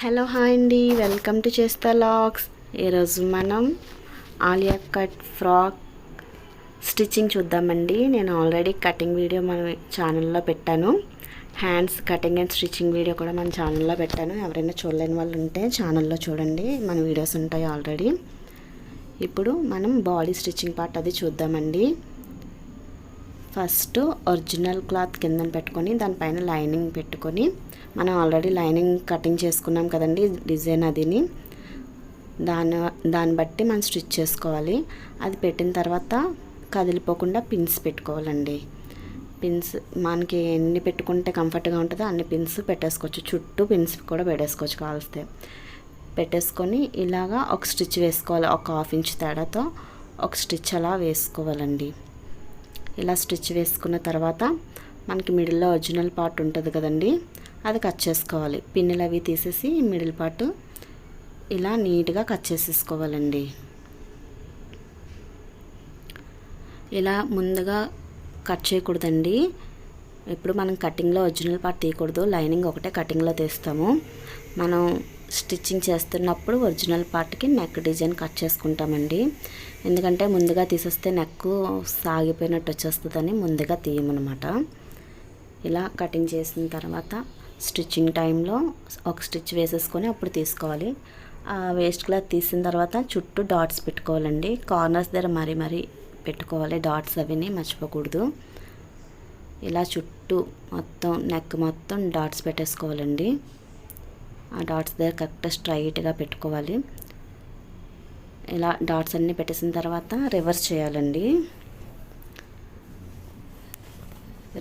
Hello hi అండి, welcome to చేస్తా logs. ఈరోజు మనం ఆలియా కట్ ఫ్రాక్ స్టిచ్చింగ్ చూద్దామండి. నేను ఆల్రెడీ కటింగ్ వీడియో మన ఛానల్లో పెట్టాను. Hands cutting and stitching video కూడా మన ఛానల్లో పెట్టాను. ఎవరైనా చూడలేని వాళ్ళు ఉంటే ఛానల్లో చూడండి, మన వీడియోస్ ఉంటాయి ఆల్రెడీ. ఇప్పుడు మనం బాడీ స్టిచ్చింగ్ పార్ట్ అది చూద్దామండి. ఫస్ట్ ఒరిజినల్ క్లాత్ కిందన పెట్టుకొని దానిపైన లైనింగ్ పెట్టుకొని, మనం ఆల్రెడీ లైనింగ్ కటింగ్ చేసుకున్నాం కదండి డిజైన్ అదిని, దాన్ని బట్టి మనం స్టిచ్ చేసుకోవాలి. అది పెట్టిన తర్వాత కదిలిపోకుండా పిన్స్ పెట్టుకోవాలండి. పిన్స్ మనకి ఎన్ని పెట్టుకుంటే కంఫర్ట్గా ఉంటుందో అన్ని పిన్స్ పెట్టేసుకోవచ్చు. చుట్టూ పిన్స్ కూడా పెట్టేసుకోవచ్చు కావలిస్తే. పెట్టేసుకొని ఇలాగా ఒక స్టిచ్ వేసుకోవాలి. ఒక 1/2 ఇంచ్ తేడాతో ఒక స్టిచ్ అలా వేసుకోవాలండి. ఇలా స్టిచ్ వేసుకున్న తర్వాత మనకి మిడిల్లో ఒరిజినల్ పార్ట్ ఉంటుంది కదండి, అది కట్ చేసుకోవాలి. పిన్నులు అవి తీసేసి మిడిల్ పార్ట్ ఇలా నీట్గా కట్ చేసేసుకోవాలండి. ఇలా ముందుగా కట్ చేయకూడదండి. ఇప్పుడు మనం కటింగ్లో ఒరిజినల్ పార్ట్ తీయకూడదు, లైనింగ్ ఒకటే కటింగ్లో తీస్తాము. మనం స్టిచ్చింగ్ చేస్తున్నప్పుడు ఒరిజినల్ పార్ట్కి నెక్ డిజైన్ కట్ చేసుకుంటామండి. ఎందుకంటే ముందుగా తీసేస్తే నెక్ సాగిపోయినట్టు వచ్చేస్తుందని ముందుగా తీయమన్నమాట. ఇలా కటింగ్ చేసిన తర్వాత స్టిచ్చింగ్ టైంలో ఒక స్టిచ్ వేసేసుకొని అప్పుడు తీసుకోవాలి. వేస్ట్ క్లాత్ తీసిన తర్వాత చుట్టూ డాట్స్ పెట్టుకోవాలండి. కార్నర్స్ దగ్గర మరీ పెట్టుకోవాలి డాట్స్, అవిని మర్చిపోకూడదు. ఇలా చుట్టూ మొత్తం నెక్ మొత్తం డాట్స్ పెట్టేసుకోవాలండి. ఆ డాట్స్ దగ్గర కరెక్ట్ స్ట్రైట్గా పెట్టుకోవాలి. ఇలా డాట్స్ అన్నీ పెట్టేసిన తర్వాత రివర్స్ చేయాలండి.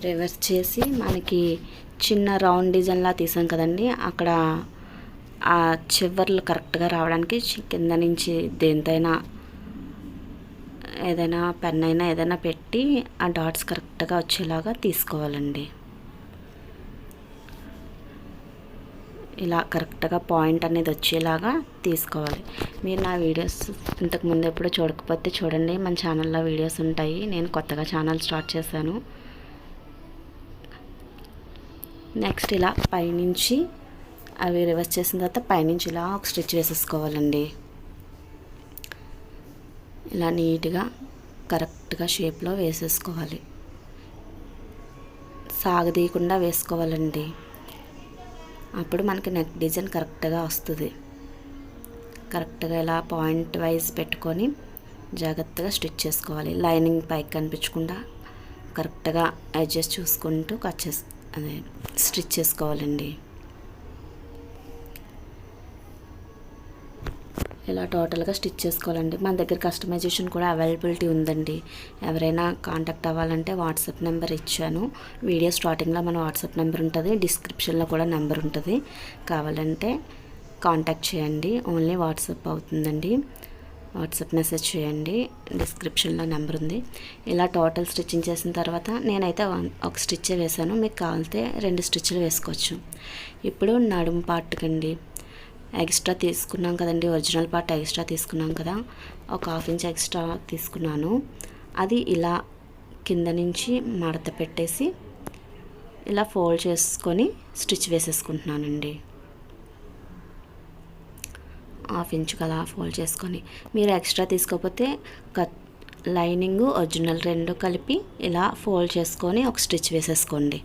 రివర్స్ చేసి మనకి చిన్న రౌండ్ డిజైన్లా తీసాం కదండి, అక్కడ ఆ చివర్లు కరెక్ట్గా రావడానికి కింద నుంచి దేనితైనా ఏదైనా పెన్ అయినా ఏదైనా పెట్టి ఆ డాట్స్ కరెక్ట్గా వచ్చేలాగా తీసుకోవాలండి. ఇలా కరెక్ట్గా పాయింట్ అనేది వచ్చేలాగా తీసుకోవాలి. మీరు నా వీడియోస్ ఇంతకుముందు ఎప్పుడూ చూడకపోతే చూడండి, మన ఛానల్లో వీడియోస్ ఉంటాయి. నేను కొత్తగా ఛానల్ స్టార్ట్ చేశాను. నెక్స్ట్ ఇలా పైనుంచి అవి రివర్స్ చేసిన తర్వాత పైనుంచి ఇలా ఒక స్టిచ్ వేసేసుకోవాలండి. ఇలా నీట్గా కరెక్ట్గా షేప్లో వేసేసుకోవాలి. సాగదీయకుండా వేసుకోవాలండి. అప్పుడు మనకి నెక్ డిజైన్ కరెక్ట్గా వస్తుంది. కరెక్ట్గా ఇలా పాయింట్ వైజ్ పెట్టుకొని జాగ్రత్తగా స్టిచ్ చేసుకోవాలి. లైనింగ్ పైకి కనిపించకుండా కరెక్ట్గా అడ్జస్ట్ చూసుకుంటూ స్టిచ్ చేసుకోవాలండి. ఇలా టోటల్గా స్టిచ్ చేసుకోవాలండి. మన దగ్గర కస్టమైజేషన్ కూడా అవైలబిలిటీ ఉందండి. ఎవరైనా కాంటాక్ట్ అవ్వాలంటే వాట్సాప్ నెంబర్ ఇచ్చాను. వీడియో స్టార్టింగ్లో మన వాట్సాప్ నెంబర్ ఉంటుంది, డిస్క్రిప్షన్లో కూడా నెంబర్ ఉంటుంది. కావాలంటే కాంటాక్ట్ చేయండి. ఓన్లీ వాట్సాప్ అవుతుందండి. వాట్సాప్ మెసేజ్ చేయండి, డిస్క్రిప్షన్లో నెంబర్ ఉంది. ఇలా టోటల్ స్టిచ్చింగ్ చేసిన తర్వాత నేనైతే ఒక స్టిచ్ వేసాను. మీకు కావాలంటే 2 స్టిచ్లు వేసుకోవచ్చు. ఇప్పుడు నడుము పార్ట్కండి ఎక్స్ట్రా తీసుకున్నాం కదండి, ఒరిజినల్ పార్ట్ ఎక్స్ట్రా తీసుకున్నాం కదా, ఒక 1/2 ఇంచ్ ఎక్స్ట్రా తీసుకున్నాను. అది ఇలా కింద నుంచి మడత పెట్టేసి ఇలా ఫోల్డ్ చేసుకొని స్టిచ్ వేసేసుకుంటున్నానండి. 1/2 ఇంచ్ కదా ఫోల్డ్ చేసుకొని. మీరు ఎక్స్ట్రా తీసుకోకపోతే లైనింగ్ ఒరిజినల్ 2 కలిపి ఇలా ఫోల్డ్ చేసుకొని ఒక స్టిచ్ వేసేసుకోండి.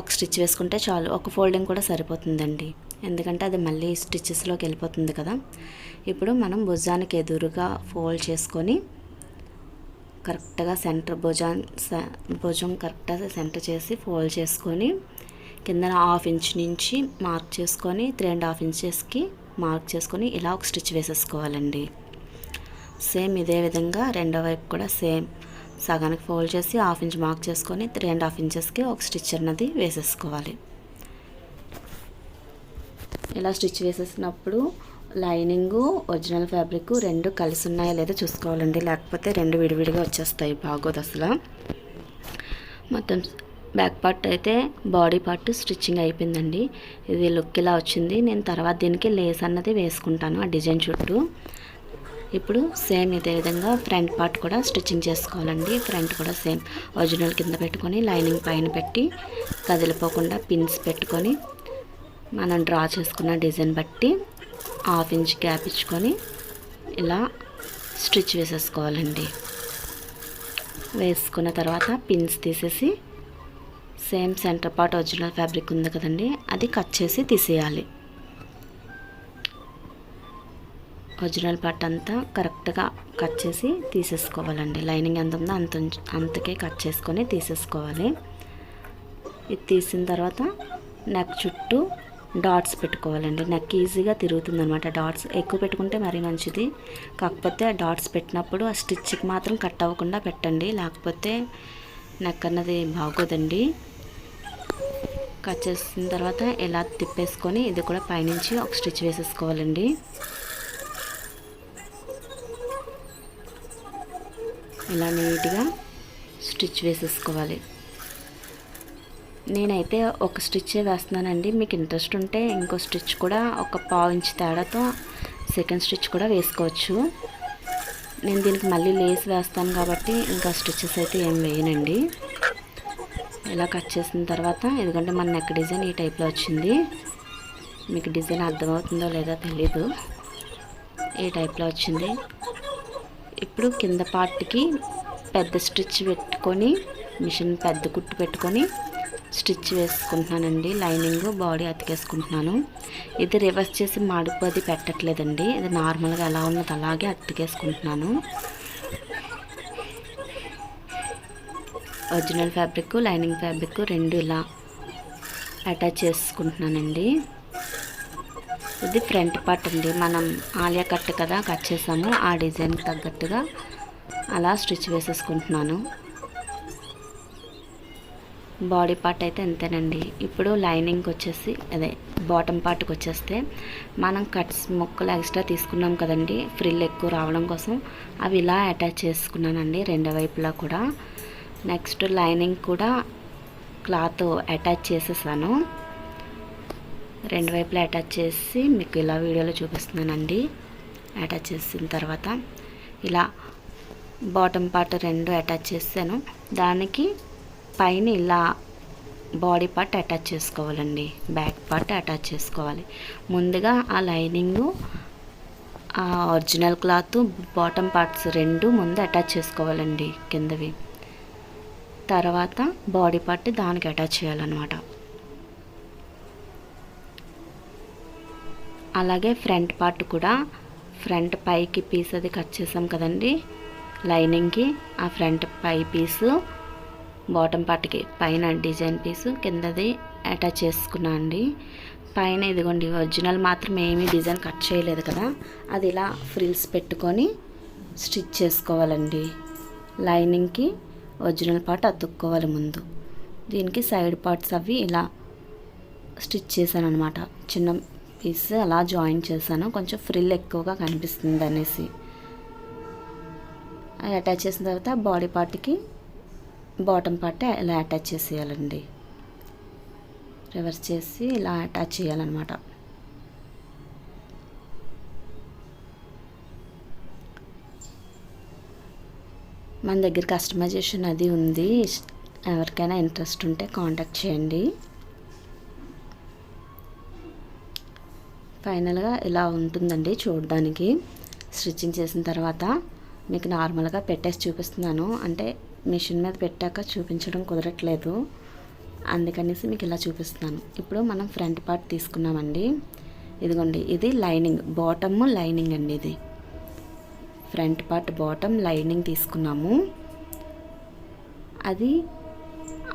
ఒక స్టిచ్ వేసుకుంటే చాలు, ఒక ఫోల్డింగ్ కూడా సరిపోతుందండి. ఎందుకంటే అది మళ్ళీ స్టిచెస్లోకి వెళ్ళిపోతుంది కదా. ఇప్పుడు మనం భుజానికి ఎదురుగా ఫోల్డ్ చేసుకొని కరెక్ట్గా సెంటర్ భుజం కరెక్ట్గా సెంటర్ చేసి ఫోల్డ్ చేసుకొని కింద 1/2 ఇంచ్ నుంచి మార్క్ చేసుకొని 3.5 ఇంచెస్కి మార్క్ చేసుకొని ఇలా ఒక స్టిచ్ వేసేసుకోవాలండి. సేమ్ ఇదే విధంగా రెండో వైపు కూడా సేమ్ సగానికి ఫోల్డ్ చేసి 1/2 ఇంచ్ మార్క్ చేసుకొని 3.5 ఇంచెస్కి ఒక స్టిచ్ అన్నది వేసేసుకోవాలి. ఇలా స్టిచ్ వేసేసినప్పుడు లైనింగు ఒరిజినల్ ఫ్యాబ్రిక్ 2 కలిసి ఉన్నాయో లేదో చూసుకోవాలండి. లేకపోతే 2 విడివిడిగా వచ్చేస్తాయి, బాగోదు అసలు. మొత్తం బ్యాక్ పార్ట్ అయితే బాడీ పార్ట్ స్టిచ్చింగ్ అయిపోయిందండి. ఇది లుక్ ఇలా వచ్చింది. నేను తర్వాత దీనికి లేస్ అన్నది వేసుకుంటాను ఆ డిజైన్ చుట్టూ. ఇప్పుడు సేమ్ ఇదే విధంగా ఫ్రంట్ పార్ట్ కూడా స్టిచ్చింగ్ చేసుకోవాలండి. ఫ్రంట్ కూడా సేమ్ ఒరిజినల్ కింద పెట్టుకొని లైనింగ్ పైన పెట్టి కదిలిపోకుండా పిన్స్ పెట్టుకొని మనం డ్రా చేసుకున్న డిజైన్ బట్టి 1/2 ఇంచ్ గ్యాప్ ఇచ్చుకొని ఇలా స్టిచ్ వేసేసుకోవాలండి. వేసుకున్న తర్వాత పిన్స్ తీసేసి same centre part original fabric ఉంది కదండి, అది కట్ చేసి తీసేయాలి. ఒరిజినల్ పార్ట్ అంతా కరెక్ట్గా కట్ చేసి తీసేసుకోవాలండి. లైనింగ్ ఎంత ఉందో అంతకే కట్ చేసుకొని తీసేసుకోవాలి. ఇది తీసిన తర్వాత నెక్ చుట్టూ డాట్స్ పెట్టుకోవాలండి. నెక్ ఈజీగా తిరుగుతుంది అనమాట. డాట్స్ ఎక్కువ పెట్టుకుంటే మరీ మంచిది. కాకపోతే ఆ డాట్స్ పెట్టినప్పుడు ఆ స్టిచ్కి మాత్రం కట్ అవ్వకుండా పెట్టండి, లేకపోతే నెక్ అన్నది బాగోదండి. కట్ చేసిన తర్వాత ఇలా తిప్పేసుకొని ఇది కూడా పైనుంచి ఒక స్టిచ్ వేసేసుకోవాలండి. ఇలా నీట్గా స్టిచ్ వేసేసుకోవాలి. నేనైతే ఒక స్టిచ్చే వేస్తున్నానండి. మీకు ఇంట్రెస్ట్ ఉంటే ఇంకో స్టిచ్ కూడా ఒక 1/2 ఇంచ్ తేడాతో సెకండ్ స్టిచ్ కూడా వేసుకోవచ్చు. నేను దీనికి మళ్ళీ లేస్ వేస్తాను కాబట్టి ఇంకా స్టిచ్చెస్ అయితే ఏం వేయనండి. ఇలా కట్ చేసిన తర్వాత ఎందుకంటే మన నెక్ డిజైన్ ఈ టైప్లో వచ్చింది. మీకు డిజైన్ అర్థమవుతుందో లేదో తెలీదు, ఈ టైప్లో వచ్చింది. ఇప్పుడు కింద పార్ట్కి పెద్ద స్టిచ్ పెట్టుకొని మిషన్ పెద్ద కుట్టు పెట్టుకొని స్టిచ్ వేసుకుంటున్నానండి. లైనింగ్ బాడీ అతికేసుకుంటున్నాను. ఇది రివర్స్ చేసి మడుపు అది పెట్టట్లేదండి, ఇది నార్మల్గా ఎలా ఉన్నది అలాగే అతికేసుకుంటున్నాను. ఒరిజినల్ ఫ్యాబ్రిక్ లైనింగ్ ఫ్యాబ్రిక్ రెండు ఇలా అటాచ్ చేసుకుంటున్నానండి. ఇది ఫ్రంట్ పార్ట్ అండి. మనం ఆలియా కట్ కదా కట్ చేసాము, ఆ డిజైన్కి తగ్గట్టుగా అలా స్టిచ్ వేసేసుకుంటున్నాను. బాడీ పార్ట్ అయితే అంతేనండి. ఇప్పుడు లైనింగ్కి వచ్చేసి అదే బాటమ్ పార్ట్కి వచ్చేస్తే మనం కట్స్ ముక్కలు ఎక్స్ట్రా తీసుకున్నాం కదండి, ఫ్రిల్ ఎక్కువ రావడం కోసం అవి ఇలా అటాచ్ చేసుకున్నానండి రెండు వైపులా కూడా. నెక్స్ట్ లైనింగ్ కూడా క్లాత్ అటాచ్ చేసేసాను. రెండు వైపులా అటాచ్ చేసి మీకు ఇలా వీడియోలో చూపిస్తున్నానండి. అటాచ్ చేసిన తర్వాత ఇలా బాటమ్ పార్ట్ రెండు అటాచ్ చేసాను. దానికి పైన ఇలా బాడీ పార్ట్ అటాచ్ చేసుకోవాలండి, బ్యాక్ పార్ట్ అటాచ్ చేసుకోవాలి. ముందుగా ఆ లైనింగు ఆ ఒరిజినల్ క్లాత్ బాటమ్ పార్ట్స్ రెండు ముందు అటాచ్ చేసుకోవాలండి కిందవి. తర్వాత బాడీ పార్ట్ దానికి అటాచ్ చేయాలన్నమాట. అలాగే ఫ్రంట్ పార్ట్ కూడా ఫ్రంట్ పైకి పీస్ అది కట్ చేసాం కదండి లైనింగ్కి, ఆ ఫ్రంట్ పై పీసు బాటమ్ పార్ట్కి పైన డిజైన్ పీసు కిందది అటాచ్ చేసుకున్నా అండి. పైన ఇదిగోండి ఒరిజినల్ మాత్రం ఏమీ డిజైన్ కట్ చేయలేదు కదా, అది ఇలా ఫ్రిల్స్ పెట్టుకొని స్టిచ్ చేసుకోవాలండి. లైనింగ్కి ఒరిజినల్ పార్ట్ అతుక్కోవాలి ముందు. దీనికి సైడ్ పార్ట్స్ అవి ఇలా స్టిచ్ చేశాను అనమాట. చిన్న పీస్ అలా జాయిన్ చేశాను, కొంచెం ఫ్రిల్ ఎక్కువగా కనిపిస్తుంది అనేసి. అది అటాచ్ చేసిన తర్వాత బాడీ పార్ట్కి బాటమ్ పార్ట్ ఇలా అటాచ్ చేసేయాలండి. రివర్స్ చేసి ఇలా అటాచ్ చేయాలన్నమాట. మన దగ్గర కస్టమైజేషన్ అది ఉంది, ఎవరికైనా ఇంట్రెస్ట్ ఉంటే కాంటాక్ట్ చేయండి. ఫైనల్గా ఇలా ఉంటుందండి చూడడానికి. స్టిచ్చింగ్ చేసిన తర్వాత మీకు నార్మల్గా పెట్టేసి చూపిస్తున్నాను, అంటే మిషన్ మీద పెట్టాక చూపించడం కుదరట్లేదు, అందుకనేసి మీకు ఇలా చూపిస్తున్నాను. ఇప్పుడు మనం ఫ్రంట్ పార్ట్ తీసుకున్నామండి. ఇదిగోండి ఇది లైనింగ్, బాటమ్ లైనింగ్ అండి. ఇది ఫ్రంట్ పార్ట్ బాటమ్ లైనింగ్ తీసుకున్నాము. అది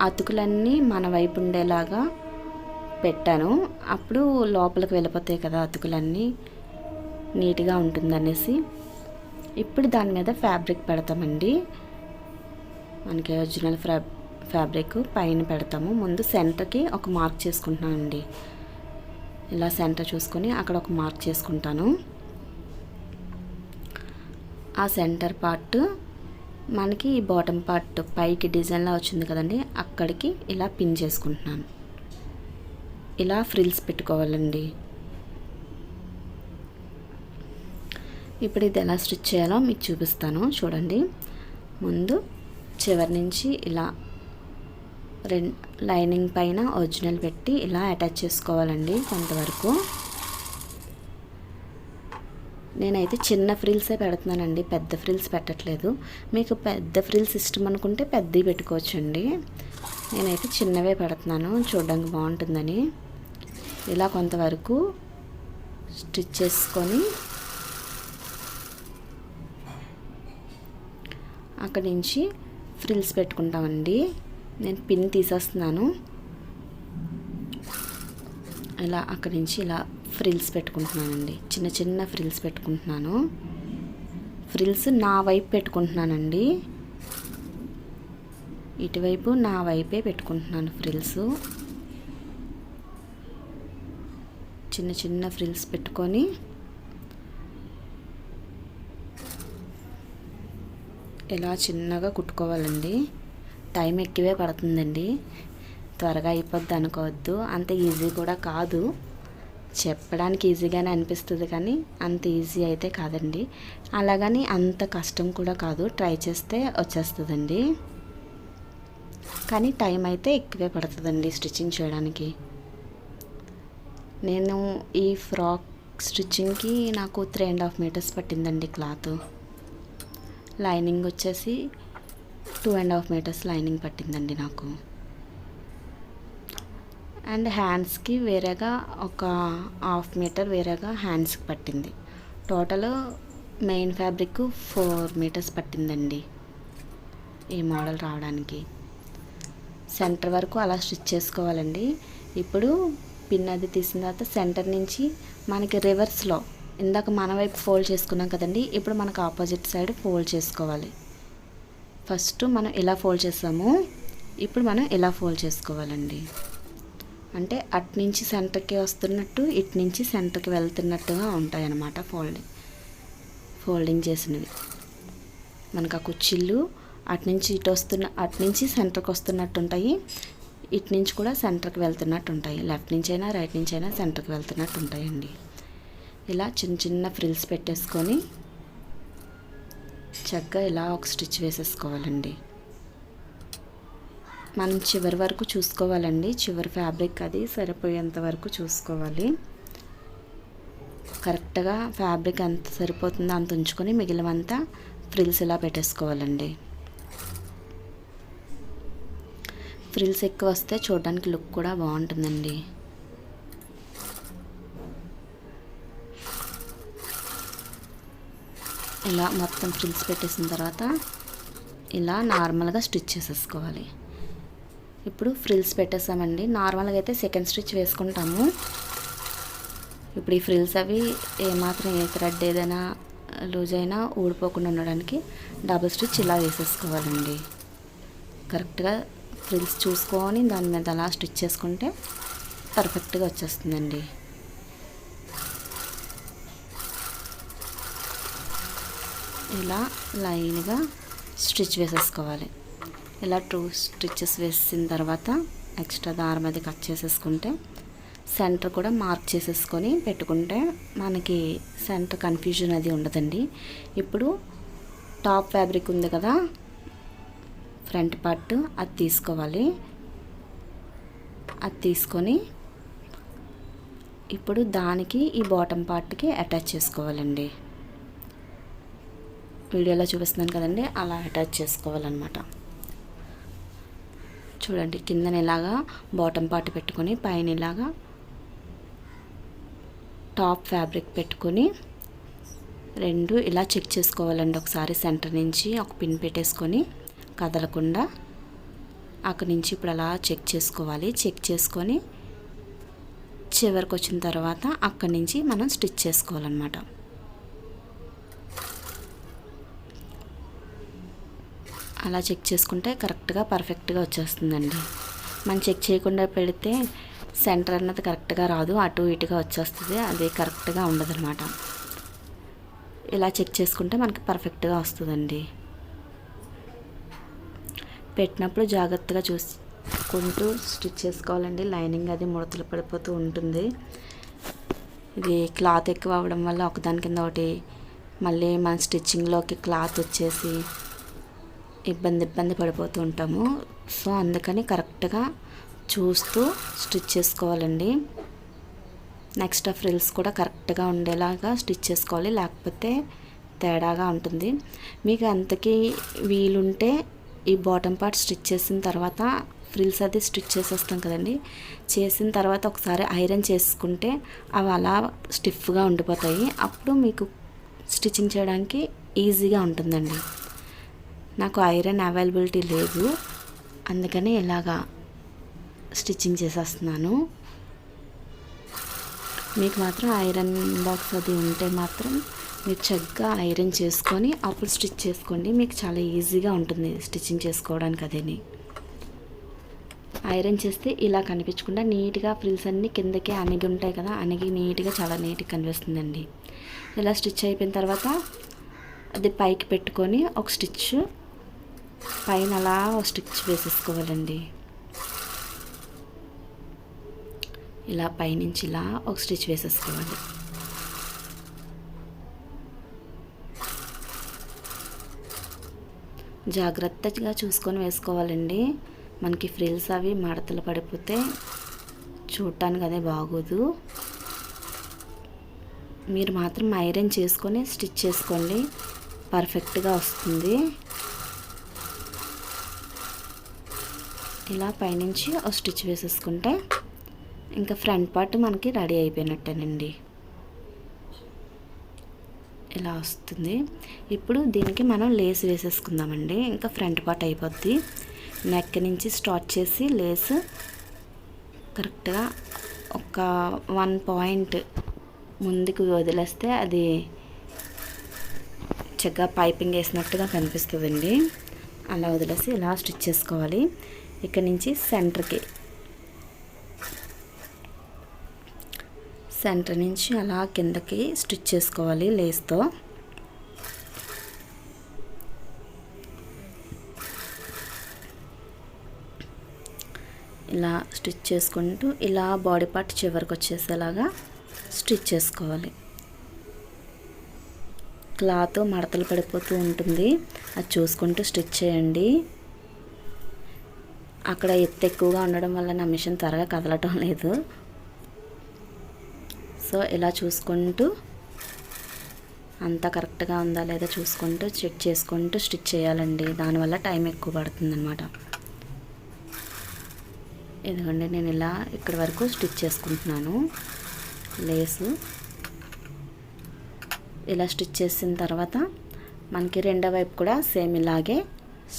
అతుకులన్నీ మన వైపు ఉండేలాగా పెట్టాను, అప్పుడు లోపలికి వెళ్ళిపోతాయి కదా అతుకులన్నీ, నీట్గా ఉంటుందనేసి. ఇప్పుడు దాని మీద ఫ్యాబ్రిక్ పెడతామండి. మనకి ఒరిజినల్ ఫ్యాబ్రిక్ పైన పెడతాము. ముందు సెంటర్కి ఒక మార్క్ చేసుకుంటున్నానండి. ఇలా సెంటర్ చూసుకొని అక్కడ ఒక మార్క్ చేసుకుంటాను. ఆ సెంటర్ పార్ట్ మనకి బాటమ్ పార్ట్ పైకి డిజైన్లా వచ్చింది కదండి, అక్కడికి ఇలా పిన్ చేసుకుంటున్నాను. ఇలా ఫ్రిల్స్ పెట్టుకోవాలండి. ఇప్పుడు ఇది ఎలా స్టిచ్ చేయాలో మీకు చూపిస్తాను చూడండి. ముందు చివరి నుంచి ఇలా లైనింగ్ పైన ఒరిజినల్ పెట్టి ఇలా అటాచ్ చేసుకోవాలండి కొంతవరకు. నేనైతే చిన్న ఫ్రిల్సే పెడుతున్నానండి, పెద్ద ఫ్రిల్స్ పెట్టట్లేదు. మీకు పెద్ద ఫ్రిల్స్ ఇష్టం అనుకుంటే పెద్దవి పెట్టుకోవచ్చండి. నేనైతే చిన్నవే పెడుతున్నాను చూడడానికి బాగుంటుందని. ఇలా కొంతవరకు స్టిచ్ చేసుకొని అక్కడి నుంచి ఫ్రిల్స్ పెట్టుకుంటామండి. నేను పిన్ తీసేస్తున్నాను. ఇలా అక్కడి నుంచి ఇలా ఫ్రిల్స్ పెట్టుకుంటున్నానండి, చిన్న చిన్న ఫ్రిల్స్ పెట్టుకుంటున్నాను. ఫ్రిల్స్ నా వైపు పెట్టుకుంటున్నానండి, ఇటువైపు నా వైపే పెట్టుకుంటున్నాను ఫ్రిల్స్. చిన్న చిన్న ఫ్రిల్స్ పెట్టుకొని ఇలా చిన్నగా కుట్టుకోవాలండి. టైం ఎక్కువే పడుతుందండి, త్వరగా అయిపోద్ది అనుకోవద్దు. అంత ఈజీ కూడా కాదు, చెప్పడానికి ఈజీగానే అనిపిస్తుంది కానీ అంత ఈజీ అయితే కాదండి. అలాగని అంత కష్టం కూడా కాదు, ట్రై చేస్తే వచ్చేస్తుందండి. కానీ టైం అయితే ఎక్కువే పడుతుందండి స్టిచ్చింగ్ చేయడానికి. నేను ఈ ఫ్రాక్ స్టిచ్చింగ్కి నాకు 3.5 మీటర్స్ పట్టిందండి క్లాత్. లైనింగ్ వచ్చేసి 2.5 మీటర్స్ లైనింగ్ పట్టిందండి నాకు. అండ్ హ్యాండ్స్కి వేరేగా ఒక 1/2 మీటర్ వేరేగా హ్యాండ్స్కి పట్టింది. టోటల్ మెయిన్ ఫ్యాబ్రిక్ 4 మీటర్స్ పట్టిందండి ఈ మోడల్ రావడానికి. సెంటర్ వరకు అలా స్టిచ్ చేసుకోవాలండి. ఇప్పుడు పిన్ అది తీసిన తర్వాత సెంటర్ నుంచి మనకి రివర్స్లో ఇందాక మన వైపు ఫోల్డ్ చేసుకున్నాం కదండి, ఇప్పుడు మనకు ఆపోజిట్ సైడ్ ఫోల్డ్ చేసుకోవాలి. ఫస్ట్ మనం ఇలా ఫోల్డ్ చేసాము, ఇప్పుడు మనం ఇలా ఫోల్డ్ చేసుకోవాలండి. అంటే అటు నుంచి సెంటర్కి వస్తున్నట్టు, ఇటు నుంచి సెంటర్కి వెళ్తున్నట్టుగా ఉంటాయి అన్నమాట ఫోల్డింగ్ చేసినవి. మనకు ఆ కుచ్చిళ్ళు అటు నుంచి సెంటర్కి వస్తున్నట్టు ఉంటాయి, ఇటు నుంచి కూడా సెంటర్కి వెళ్తున్నట్టు ఉంటాయి. లెఫ్ట్ నుంచి అయినా రైట్ నుంచి అయినా సెంటర్కి వెళ్తున్నట్టు ఉంటాయండి. ఇలా చిన్న చిన్న ఫ్రిల్స్ పెట్టేసుకొని చక్కగా ఇలా ఒక స్టిచ్ వేసేసుకోవాలండి. మనం చివరి వరకు చూసుకోవాలండి, చివరి ఫ్యాబ్రిక్ అది సరిపోయేంత వరకు చూసుకోవాలి. కరెక్ట్గా ఫ్యాబ్రిక్ ఎంత సరిపోతుందో అంత ఉంచుకొని మిగిలినంతా ఫ్రిల్స్ ఇలా పెట్టేసుకోవాలండి. ఫ్రిల్స్ ఎక్కువ వస్తే చూడడానికి లుక్ కూడా బాగుంటుందండి. ఇలా మొత్తం ఫ్రిల్స్ పెట్టేసిన తర్వాత ఇలా నార్మల్గా స్టిచ్ చేసేసుకోవాలి. ఇప్పుడు ఫ్రిల్స్ పెట్టేసామండి. నార్మల్గా అయితే సెకండ్ స్టిచ్ వేసుకుంటాము. ఇప్పుడు ఈ ఫ్రిల్స్ అవి ఏమాత్రం ఏ థ్రెడ్ ఏదైనా లూజ్ అయినా ఊడిపోకుండా ఉండడానికి డబుల్ స్టిచ్ ఇలా వేసేసుకోవాలండి. కరెక్ట్గా ఫ్రిల్స్ చూసుకొని దాని మీద అలా స్టిచ్ చేసుకుంటే పర్ఫెక్ట్గా వచ్చేస్తుందండి. ఇలా లైన్గా స్టిచ్ వేసేసుకోవాలి. ఇలా 2 స్టిచెస్ వేసిన తర్వాత ఎక్స్ట్రా దారం అది కట్ చేసేసుకుంటే సెంటర్ కూడా మార్క్ చేసేసుకొని పెట్టుకుంటే మనకి సెంటర్ కన్ఫ్యూజన్ అది ఉండదండి. ఇప్పుడు టాప్ ఫ్యాబ్రిక్ ఉంది కదా, ఫ్రంట్ పార్ట్ అది తీసుకోవాలి. అది తీసుకొని ఇప్పుడు దానికి ఈ బాటమ్ పార్ట్కి అటాచ్ చేసుకోవాలండి. వీడియోలో చూపిస్తున్నాను కదండి, అలా అటాచ్ చేసుకోవాలన్నమాట. చూడండి, కిందన ఇలాగా బాటమ్ పార్ట్ పెట్టుకొని పైన ఇలాగా టాప్ ఫ్యాబ్రిక్ పెట్టుకొని రెండు ఇలా చెక్ చేసుకోవాలండి. ఒకసారి సెంటర్ నుంచి ఒక పిన్ పెట్టేసుకొని కదలకుండా అక్కడి నుంచి ఇప్పుడు అలా చెక్ చేసుకోవాలి. చెక్ చేసుకొని చివరికి వచ్చిన తర్వాత అక్కడి నుంచి మనం స్టిచ్ చేసుకోవాలన్నమాట. అలా చెక్ చేసుకుంటే కరెక్ట్గా పర్ఫెక్ట్గా వచ్చేస్తుందండి. మనం చెక్ చేయకుండా పెడితే సెంటర్ అన్నది కరెక్ట్గా రాదు, అటు ఇటుగా వచ్చేస్తుంది, అది కరెక్ట్గా ఉండదు అనమాట. ఇలా చెక్ చేసుకుంటే మనకి పర్ఫెక్ట్గా వస్తుందండి. పెట్టినప్పుడు జాగ్రత్తగా చూసుకుంటూ స్టిచ్ చేసుకోవాలండి. లైనింగ్ అది ముడతలు పడిపోతూ ఉంటుంది. ఇది క్లాత్ ఎక్కువ అవ్వడం వల్ల ఒకదాని కింద ఒకటి మళ్ళీ మన స్టిచ్చింగ్లోకి క్లాత్ వచ్చేసి ఇబ్బంది పడిపోతూ ఉంటాము. సో అందుకని కరెక్ట్గా చూస్తూ స్టిచ్ చేసుకోవాలండి. నెక్స్ట్ ఫ్రిల్స్ కూడా కరెక్ట్గా ఉండేలాగా స్టిచ్ చేసుకోవాలి, లేకపోతే తేడాగా ఉంటుంది. మీకు అంతకీ వీలుంటే ఈ బాటమ్ పార్ట్ స్టిచ్ చేసిన తర్వాత ఫ్రిల్స్ అది స్టిచ్ చేసేస్తాం కదండి, చేసిన తర్వాత ఒకసారి ఐరన్ చేసుకుంటే అవి అలా స్టిఫ్గా ఉండిపోతాయి. అప్పుడు మీకు స్టిచ్చింగ్ చేయడానికి ఈజీగా ఉంటుందండి. నాకు ఐరన్ అవైలబిలిటీ లేదు, అందుకని ఇలాగా స్టిచ్చింగ్ చేసేస్తున్నాను. మీకు మాత్రం ఐరన్ బాక్స్ అది ఉంటే మాత్రం మీరు చక్కగా ఐరన్ చేసుకొని అప్పుడు స్టిచ్ చేసుకోండి. మీకు చాలా ఈజీగా ఉంటుంది స్టిచ్చింగ్ చేసుకోవడానికి. అదేని ఐరన్ చేస్తే ఇలా కనిపించకుండా నీట్గా ఫ్రిల్స్ అన్నీ కిందకే అణిగి ఉంటాయి కదా, అణిగి నీట్గా చాలా నీట్గా కనిపిస్తుందండి. ఇలా స్టిచ్ అయిపోయిన తర్వాత అది పైకి పెట్టుకొని ఒక స్టిచ్ పైన అలా ఒక స్టిచ్ వేసేసుకోవాలండి. ఇలా పైనుంచి ఇలా ఒక స్టిచ్ వేసేసుకోవాలి. జాగ్రత్తగా చూసుకొని వేసుకోవాలండి. మనకి ఫ్రిల్స్ అవి మడతలు పడిపోతే చూడటానికి అదే బాగోదు. మీరు మాత్రం ఐరన్ చేసుకొని స్టిచ్ చేసుకోండి, పర్ఫెక్ట్గా వస్తుంది. ఇలా పైనుంచి ఒక స్టిచ్ వేసేసుకుంటే ఇంకా ఫ్రంట్ పార్ట్ మనకి రెడీ అయిపోయినట్టేనండి. ఇలా వస్తుంది. ఇప్పుడు దీనికి మనం లేస్ వేసేసుకుందామండి. ఇంకా ఫ్రంట్ పార్ట్ అయిపోద్ది. నెక్ నుంచి స్టార్ట్ చేసి లేస్ కరెక్ట్గా ఒక 1 పాయింట్ ముందుకు వదిలేస్తే అది చక్కగా పైపింగ్ వేసినట్టుగా కనిపిస్తుందండి. అలా వదిలేసి ఇలా స్టిచ్ చేసుకోవాలి. ఇక్కడ నుంచి సెంటర్ నుంచి అలా కిందకి స్టిచ్ చేసుకోవాలి లేస్తో. ఇలా స్టిచ్ చేసుకుంటూ ఇలా బాడీ పార్ట్ చివరికి వచ్చేసేలాగా స్టిచ్ చేసుకోవాలి. క్లాత్ మడతలు పడిపోతూ ఉంటుంది, అది చూసుకుంటూ స్టిచ్ చేయండి. అక్కడ ఎత్తు ఎక్కువగా ఉండడం వల్ల నా మిషన్ త్వరగా కదలటం లేదు. సో ఇలా చూసుకుంటూ అంతా కరెక్ట్గా ఉందా లేదా చూసుకుంటూ చెక్ చేసుకుంటూ స్టిచ్ చేయాలండి. దానివల్ల టైం ఎక్కువ పడుతుంది అన్నమాట. ఎందుకంటే నేను ఇలా ఇక్కడి వరకు స్టిచ్ చేసుకుంటున్నాను. లేసు ఇలా స్టిచ్ చేసిన తర్వాత మనకి రెండో వైపు కూడా సేమ్ ఇలాగే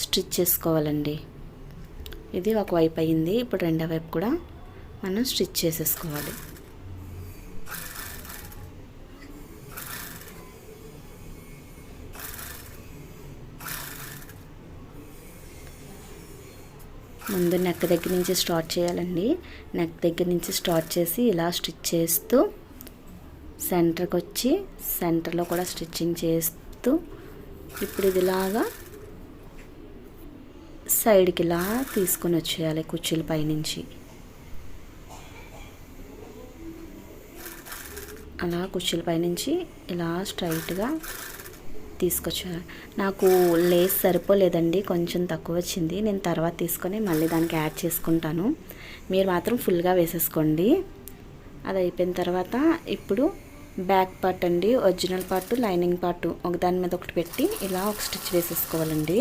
స్టిచ్ చేసుకోవాలండి. ఇది ఒక వైపు అయింది. ఇప్పుడు రెండో వైపు కూడా మనం స్టిచ్ చేసేసుకోవాలి. ముందు నెక్ దగ్గర నుంచి స్టార్ట్ చేయాలండి. నెక్ దగ్గర నుంచి స్టార్ట్ చేసి ఇలా స్టిచ్ చేస్తూ సెంటర్కి వచ్చి సెంటర్లో కూడా స్టిచ్చింగ్ చేస్తూ ఇప్పుడు ఇదిలాగా సైడ్కి ఇలా తీసుకొని వచ్చేయాలి కుర్చీల పైనుంచి. అలా కుర్చీల పైనుంచి ఇలా స్ట్రైట్గా తీసుకొచ్చాను. నాకు లేస్ సరిపోలేదండి, కొంచెం తక్కువ వచ్చింది. నేను తర్వాత తీసుకొని మళ్ళీ దానికి యాడ్ చేసుకుంటాను. మీరు మాత్రం ఫుల్గా వేసేసుకోండి. అది అయిపోయిన తర్వాత ఇప్పుడు బ్యాక్ పార్ట్ అండి, ఒరిజినల్ పార్ట్ లైనింగ్ పార్ట్ ఒకదాని మీద ఒకటి పెట్టి ఇలా ఒక స్టిచ్ వేసేసుకోవాలండి.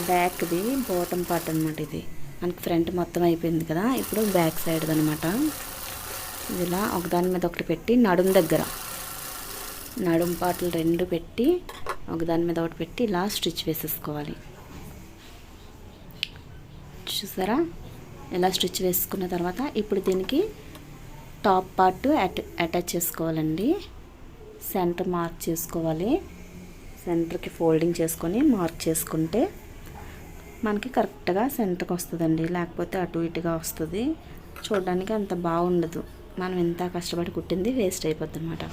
బ్యాక్ది బాటమ్ పార్ట్ అనమాట. ఇది మనకి ఫ్రంట్ మొత్తం అయిపోయింది కదా, ఇప్పుడు బ్యాక్ సైడ్ అనమాట. ఇది ఇలా ఒకదాని మీద ఒకటి పెట్టి నడుం పార్ట్లు రెండు పెట్టి ఒకదాని మీద ఒకటి పెట్టి ఇలా స్టిచ్ వేసేసుకోవాలి. చూసారా? ఇలా స్టిచ్ వేసుకున్న తర్వాత ఇప్పుడు దీనికి టాప్ పార్ట్ అటాచ్ చేసుకోవాలండి. సెంటర్ మార్క్ చేసుకోవాలి. సెంటర్కి ఫోల్డింగ్ చేసుకొని మార్క్ చేసుకుంటే మనకి కరెక్ట్గా సెంటర్కి వస్తుందండి. లేకపోతే అటు ఇటుగా వస్తుంది, చూడడానికి అంత బాగుండదు. మనం ఎంత కష్టపడి కుట్టింది వేస్ట్ అయిపోద్ది అన్నమాట.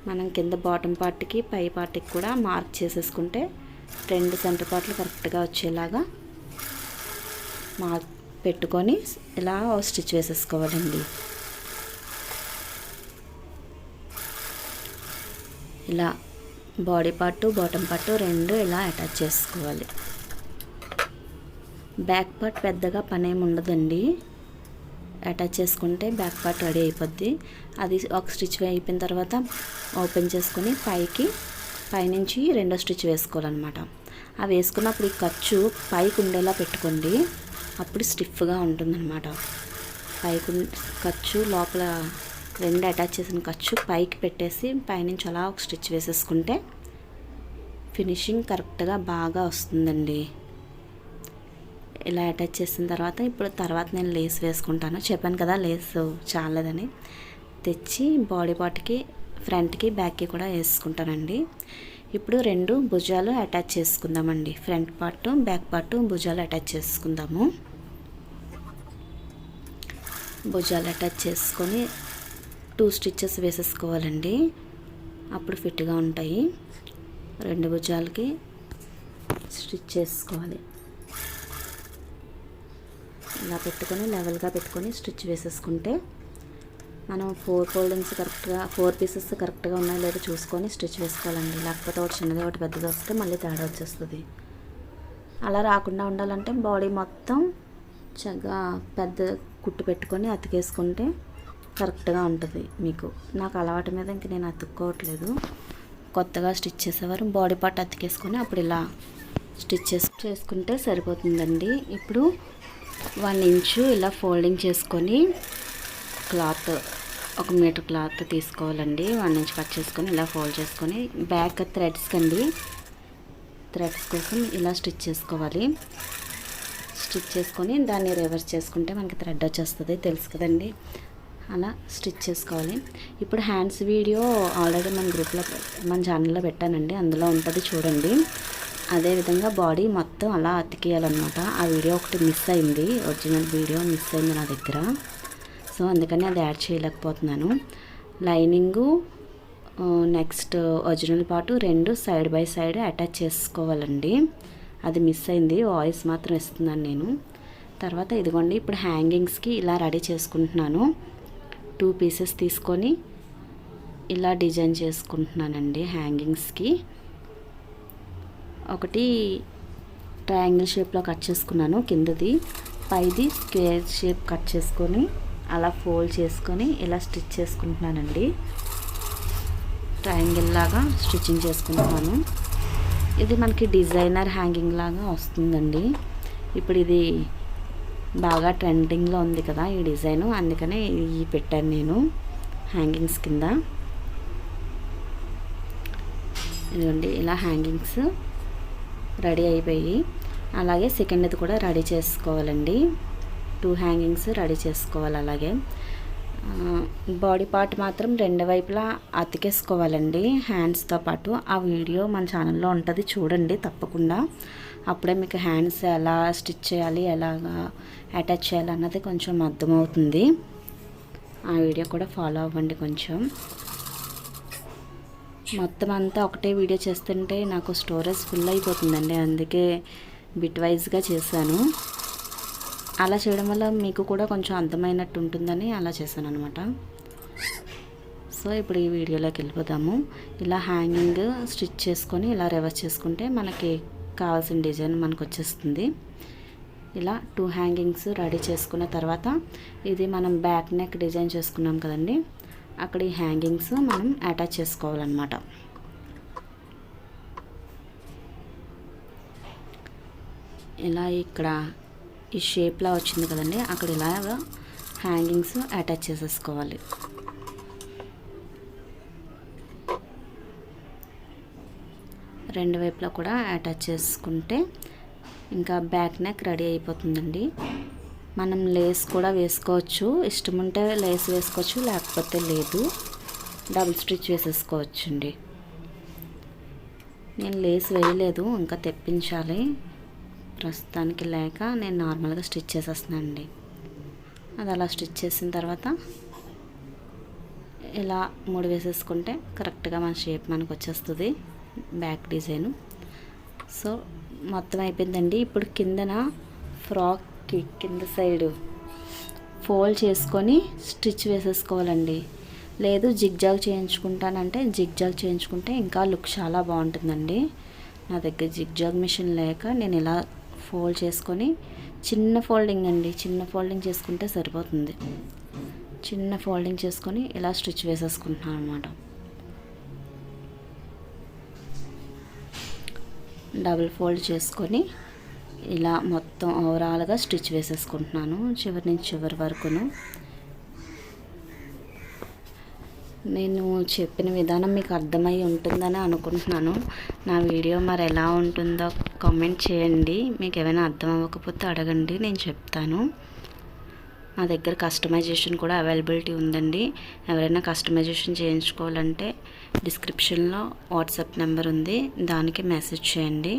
మనం కింద బాటమ్ పార్ట్కి పై పార్ట్కి కూడా మార్క్ చేసేసుకుంటే రెండు సెంటర్ పార్ట్లు కరెక్ట్గా వచ్చేలాగా మార్క్ పెట్టుకొని ఇలా స్టిచ్ వేసేసుకోవాలండి. ఇలా బాడీ పార్ట్ బాటమ్ పార్ట్ రెండు ఇలా అటాచ్ చేసుకోవాలి. బ్యాక్ పార్ట్ పెద్దగా పనేమి ఉండదండి, అటాచ్ చేసుకుంటే బ్యాక్ పార్ట్ రెడీ అయిపోద్ది. అది ఒక స్టిచ్ అయిపోయిన తర్వాత ఓపెన్ చేసుకొని పైనుంచి రెండో స్టిచ్ వేసుకోవాలన్నమాట. ఆ వేసుకున్నప్పుడు ఈ ఖర్చు పైకి ఉండేలా పెట్టుకోండి, అప్పుడు స్టిఫ్గా ఉంటుందన్నమాట. పైకి ఖర్చు లోపల రెండు అటాచ్ చేసిన ఖర్చు పైకి పెట్టేసి పైనుంచి అలా ఒక స్టిచ్ వేసేసుకుంటే ఫినిషింగ్ కరెక్ట్గా బాగా వస్తుందండి. ఇలా అటాచ్ చేసిన తర్వాత తర్వాత నేను లేస్ వేసుకుంటాను. చెప్పాను కదా లేస్ చాలేదని, తెచ్చి బాడీ పార్ట్కి ఫ్రంట్కి బ్యాక్కి కూడా వేసుకుంటానండి. ఇప్పుడు రెండు భుజాలు అటాచ్ చేసుకుందామండి. ఫ్రంట్ పార్ట్ బ్యాక్ పార్ట్ భుజాలు అటాచ్ చేసుకుందాము. భుజాలు అటాచ్ చేసుకొని 2 స్టిచ్చెస్ వేసేసుకోవాలండి, అప్పుడు ఫిట్గా ఉంటాయి. రెండు భుజాలకి స్టిచ్ చేసుకోవాలి. ఇలా పెట్టుకొని లెవెల్గా పెట్టుకొని స్టిచ్ వేసేసుకుంటే మనం 4 ఫోల్డింగ్స్ కరెక్ట్గా 4 పీసెస్ కరెక్ట్గా ఉన్నాయో లేదో చూసుకొని స్టిచ్ వేసుకోవాలండి. లేకపోతే ఒకటి చిన్నది ఒకటి పెద్దది వస్తే మళ్ళీ తేడా వచ్చేస్తుంది. అలా రాకుండా ఉండాలంటే బాడీ మొత్తం చక్కగా పెద్ద కుట్టు పెట్టుకొని అతికేసుకుంటే కరెక్ట్గా ఉంటుంది మీకు. నాకు అలవాటు మీద ఇంక నేను అతుక్కోవట్లేదు. కొత్తగా స్టిచ్ చేసేవారు బాడీ పార్ట్ అతికేసుకొని అప్పుడు ఇలా స్టిచ్ చేసుకుంటే సరిపోతుందండి. ఇప్పుడు 1 ఇంచు ఇలా ఫోల్డింగ్ చేసుకొని క్లాత్ 1 మీటర్ క్లాత్ తీసుకోవాలండి. 1 ఇంచ్ కట్ చేసుకొని ఇలా ఫోల్డ్ చేసుకొని బ్యాక్ థ్రెడ్స్ కోసం ఇలా స్టిచ్ చేసుకోవాలి. స్టిచ్ చేసుకొని దాన్ని రివర్స్ చేసుకుంటే మనకి థ్రెడ్ వచ్చేస్తుంది, తెలుసు కదండి. అలా స్టిచ్ చేసుకోవాలి. ఇప్పుడు హ్యాండ్స్ వీడియో ఆల్రెడీ మన ఛానల్లో పెట్టానండి, అందులో ఉంటుంది చూడండి. అదేవిధంగా బాడీ మొత్తం అలా అతికేయాలన్నమాట. ఆ వీడియో ఒకటి మిస్ అయింది, ఒరిజినల్ వీడియో మిస్ అయింది నా దగ్గర, సో అందుకని అది యాడ్ చేయలేకపోతున్నాను. లైనింగు నెక్స్ట్ ఒరిజినల్ పార్ట్ రెండు సైడ్ బై సైడ్ అటాచ్ చేసుకోవాలండి. అది మిస్ అయింది, వాయిస్ మాత్రం ఇస్తున్నాను నేను. తర్వాత ఇదిగోండి ఇప్పుడు హ్యాంగింగ్స్కి ఇలా రెడీ చేసుకుంటున్నాను. 2 పీసెస్ తీసుకొని ఇలా డిజైన్ చేసుకుంటున్నానండి. హ్యాంగింగ్స్కి ఒకటి ట్రయాంగిల్ షేప్లో కట్ చేసుకున్నాను కిందది, పైది స్క్వేర్ షేప్ కట్ చేసుకొని అలా ఫోల్డ్ చేసుకొని ఇలా స్టిచ్ చేసుకుంటున్నానండి. ట్రయాంగిల్ లాగా స్టిచ్చింగ్ చేసుకుంటున్నాను. ఇది మనకి డిజైనర్ హ్యాంగింగ్ లాగా వస్తుందండి. ఇప్పుడు ఇది బాగా ట్రెండింగ్లో ఉంది కదా ఈ డిజైను, అందుకనే ఇవి పెట్టాను నేను హ్యాంగింగ్స్ కింద. ఇదిగోండి ఇలా హ్యాంగింగ్స్ రెడీ అయిపోయి, అలాగే సెకండ్ది కూడా రెడీ చేసుకోవాలండి. 2 హ్యాంగింగ్స్ రెడీ చేసుకోవాలి. అలాగే బాడీ పార్ట్ మాత్రం రెండు వైపులా అతికేసుకోవాలండి హ్యాండ్స్తో పాటు. ఆ వీడియో మన ఛానల్లో ఉంటుంది, చూడండి తప్పకుండా. అప్పుడే మీకు హ్యాండ్స్ ఎలా స్టిచ్ చేయాలి, ఎలాగా అటాచ్ చేయాలి అన్నది కొంచెం అర్థమవుతుంది. ఆ వీడియో కూడా ఫాలో అవ్వండి కొంచెం. మొత్తం అంతా ఒకటే వీడియో చేస్తుంటే నాకు స్టోరేజ్ ఫుల్ అయిపోతుందండి, అందుకే బిట్ వైజ్గా చేశాను. అలా చేయడం వల్ల మీకు కూడా కొంచెం అర్థమైనట్టు ఉంటుందని అలా చేశాను అనమాట. సో ఇప్పుడు ఈ వీడియోలోకి వెళ్ళిపోదాము. ఇలా హ్యాంగింగ్ స్టిచ్ చేసుకొని ఇలా రివర్స్ చేసుకుంటే మనకి కావాల్సిన డిజైన్ మనకు వచ్చేస్తుంది. ఇలా 2 హ్యాంగింగ్స్ రెడీ చేసుకున్న తర్వాత ఇది మనం బ్యాక్ నెక్ డిజైన్ చేసుకున్నాం కదండి, అక్కడ ఈ హ్యాంగింగ్స్ మనం అటాచ్ చేసుకోవాలన్నమాట. ఇలా ఇక్కడ ఈ షేప్లా వచ్చింది కదండి, అక్కడ ఇలాగా హ్యాంగింగ్స్ అటాచ్ చేసేసుకోవాలి. రెండు వైపులా కూడా అటాచ్ చేసుకుంటే ఇంకా బ్యాక్ నెక్ రెడీ అయిపోతుందండి. మనం లేస్ కూడా వేసుకోవచ్చు, ఇష్టం ఉంటే లేస్ వేసుకోవచ్చు, లేకపోతే లేదు, డబుల్ స్టిచ్ వేసేసుకోవచ్చు అండి. నేను లేస్ వేయలేదు, ఇంకా తెప్పించాలి, ప్రస్తుతానికి లేక నేను నార్మల్గా స్టిచ్ చేసేస్తున్నాను అండి. అది అలా స్టిచ్ చేసిన తర్వాత ఇలా 3 వేసేసుకుంటే కరెక్ట్గా మన షేప్ మనకు వచ్చేస్తుంది బ్యాక్ డిజైను. సో మొత్తం అయిపోయిందండి. ఇప్పుడు కిందన ఫ్రాక్కి కింద సైడ్ ఫోల్డ్ చేసుకొని స్టిచ్ వేసేసుకోవాలండి. లేదు జిగ్జాగ్ చేయించుకుంటానంటే జిగ్జాగ్ చేయించుకుంటే ఇంకా లుక్ చాలా బాగుంటుందండి. నా దగ్గర జిగ్జాగ్ మిషన్ లేక నేను ఇలా ఫోల్డ్ చేసుకొని చిన్న ఫోల్డింగ్ అండి, చిన్న ఫోల్డింగ్ చేసుకుంటే సరిపోతుంది. చిన్న ఫోల్డింగ్ చేసుకొని ఇలా స్టిచ్ వేసేసుకుంటున్నాను అనమాట. డబుల్ ఫోల్డ్ చేసుకొని ఇలా మొత్తం ఓవరాల్గా స్టిచ్ వేసేసుకుంటున్నాను చివరి నుంచి చివరి వరకును. నేను చెప్పిన విధానం మీకు అర్థమై ఉంటుందని అనుకుంటున్నాను. నా వీడియో మరి ఎలా ఉంటుందో కామెంట్ చేయండి. మీకు ఏమైనా అర్థం అవ్వకపోతే అడగండి, నేను చెప్తాను. నా దగ్గర కస్టమైజేషన్ కూడా అవైలబిలిటీ ఉందండి. ఎవరైనా కస్టమైజేషన్ చేయించుకోవాలంటే డిస్క్రిప్షన్లో వాట్సాప్ నెంబర్ ఉంది, దానికి మెసేజ్ చేయండి.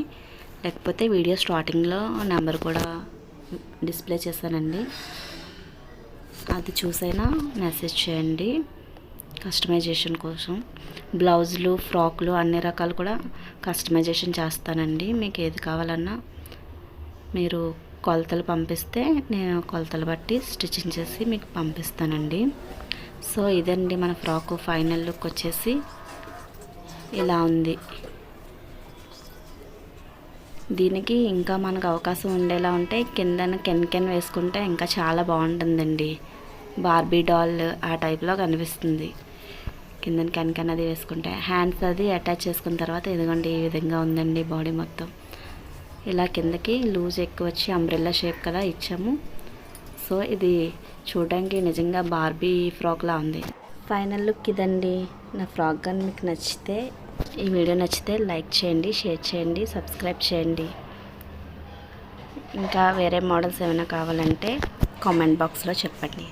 లేకపోతే వీడియో స్టార్టింగ్లో నెంబర్ కూడా డిస్ప్లే చేశానండి, అది చూసైనా మెసేజ్ చేయండి. కస్టమైజేషన్ కోసం బ్లౌజులు, ఫ్రాక్లు అన్ని రకాలు కూడా కస్టమైజేషన్ చేస్తానండి. మీకు ఏది కావాలన్నా మీరు కొలతలు పంపిస్తే నేను కొలతలు బట్టి స్టిచ్చింగ్ చేసి మీకు పంపిస్తానండి. సో ఇదండి మన ఫ్రాక్ ఫైనల్ లుక్ వచ్చేసి ఇలా ఉంది. దీనికి ఇంకా మనకు అవకాశం ఉండేలా ఉంటే కిందన కెన్ వేసుకుంటే ఇంకా చాలా బాగుంటుందండి. బార్బీ డాల్ ఆ టైప్లో కనిపిస్తుంది. కిందన కెన్ అది వేసుకుంటే హ్యాండ్స్ అది అటాచ్ చేసుకున్న తర్వాత ఇదిగోండి ఈ విధంగా ఉందండి బాడీ మొత్తం. ఇలా కిందకి లూజ్ ఎక్కువ వచ్చి అంబ్రెల్లా షేప్ కదా ఇచ్చాము. సో ఇది చూడడానికి నిజంగా బార్బీ ఫ్రాక్లా ఉంది. ఫైనల్ లుక్ ఇదండి. నా ఫ్రాక్ కానీ మీకు నచ్చితే, ఈ వీడియో నచ్చితే లైక్ చేయండి, షేర్ చేయండి, సబ్స్క్రైబ్ చేయండి. ఇంకా వేరే మోడల్స్ ఏమైనా కావాలంటే కామెంట్ బాక్స్లో చెప్పండి.